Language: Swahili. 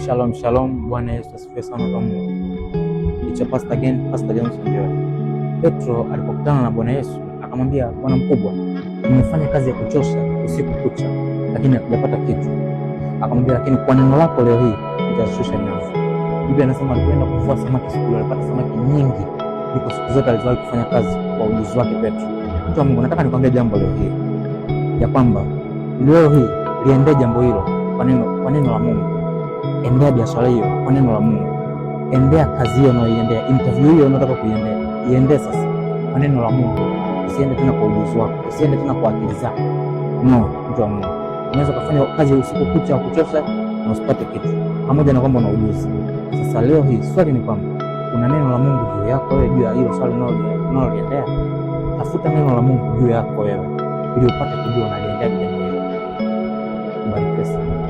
Shalom shalom, Bwana Yesu asifiwe sana kwa Mungu. It's Pastor again, Pastor Johnson Joy. Petro alipokutana na Bwana Yesu akamwambia, Bwana mkubwa, nimefanya kazi ya kuchosha usiku kucha, lakini hakujapata kitu. Akamwambia, lakini kwa neno lako leo hii nitashusha nyavu. Biblia inasema alikwenda kuvua samaki siku ile, alipata samaki nyingi kuliko siku zote alizowahi kufanya kazi kwa ujuzi wake Petro. Mtu wa Mungu, nataka nikwambie jambo leo hii ya kwamba leo hii liendee jambo hilo kwa neno la Mungu. Endea biashara hiyo kwa neno la Mungu. Endea kazi hiyo unayoiendea, interview hiyo unataka kuiendea, iendee sasa kwa neno la Mungu. Usiende tena kwa ujuzi wako, usiende tena kwa akili zako. No, mtu wa Mungu, unaweza kufanya kazi usiku kucha kuchosha na usipate kitu, pamoja na kwamba una ujuzi. Sasa leo hii swali ni kwamba kuna neno la Mungu juu yako wewe, juu ya hilo swali unaloliendea. Tafuta neno la Mungu juu yako wewe, ili upate kujua unaliendea jambo hilo. Baraka sana.